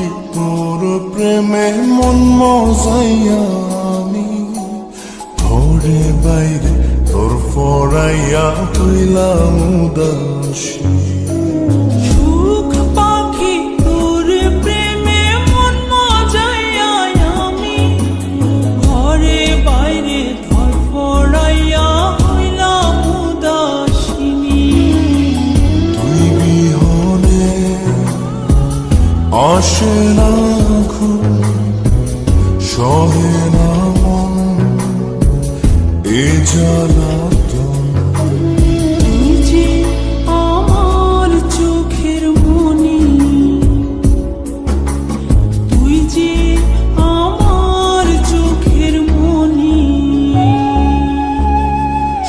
পাখি তোর প্রেমে মন মজাইয়া আমি ঘরে বাইরে তোর ফরাইয়া হইলাম উদাসী। সুখ পাখি তোর প্রেমে মন মজাইয়া আমি ঘরে বাইরে তোর ফরাইয়া হইলাম উদাসিনী। তুই বিহনে আসে না ঘুম, সহে না মন এ জ্বালাতন। তুই যে আমার চোখের মনি, তুই যে আমার চোখের মনি।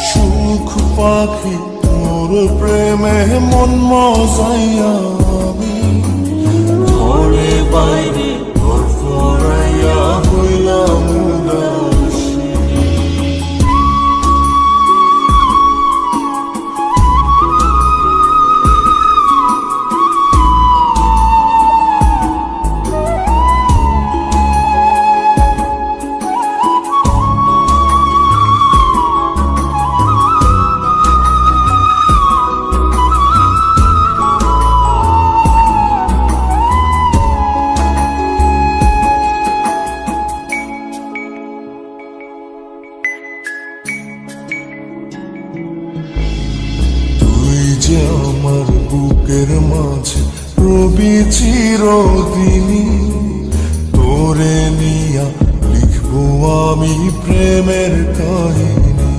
সুখ পাখি তোর প্রেমে মন মজাইয়া আমি ঘরে বাইরে তোর ফরাইয়া হইলাম উদাসী। যে আমার বুকের মাঝে রবি চিরদিনী, তোরে নিয়া লিখবো আমি প্রেমের কাহিনী।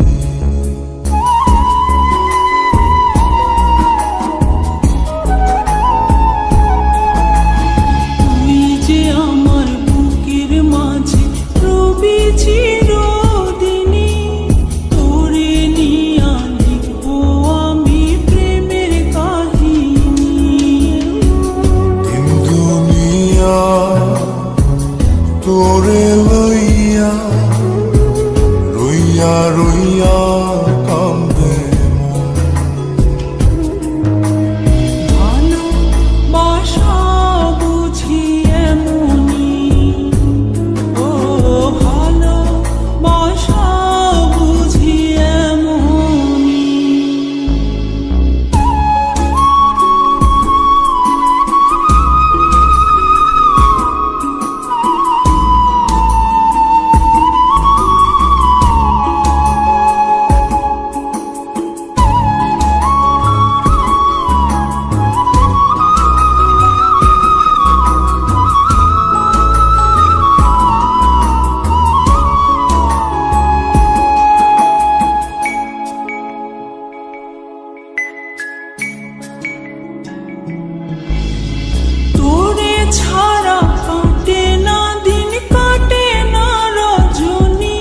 তুই যে আমার বুকের মাঝে রবি চিরদিনী, তোরে নিয়া লিখবো আমি প্রেমের কাহিনী। দিন দুনিয়া তোরে লইয়া রইয়া রইয়া কান্দে মন। ভালোবাসা বুঝি এমনি, ও ভালোবাসা বুঝি এমনি। তোরে ছাড়া কাটে না দিন, কাটে না রজনী,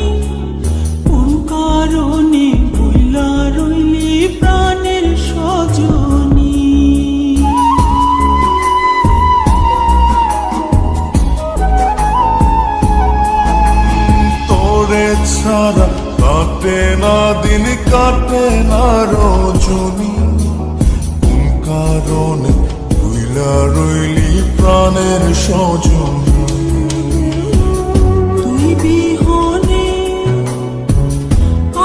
কোন কারণে বইলা রইলি প্রাণের সজনী। তোরে ছাড়া কাটে না দিন, কাটে না রজনী, কোন কারণে ভুইলা রইলি প্রাণের সজনী। তুই বিহনে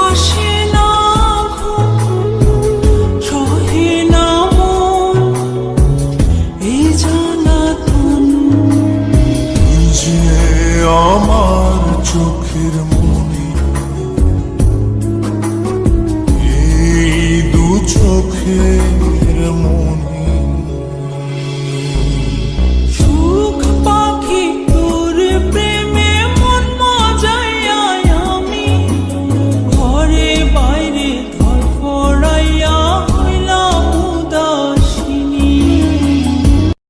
আসে না ঘুম, সহে না মন এই জ্বালাতন। তুই যে আমার চোখের মনি, এই দু চোখের মনি।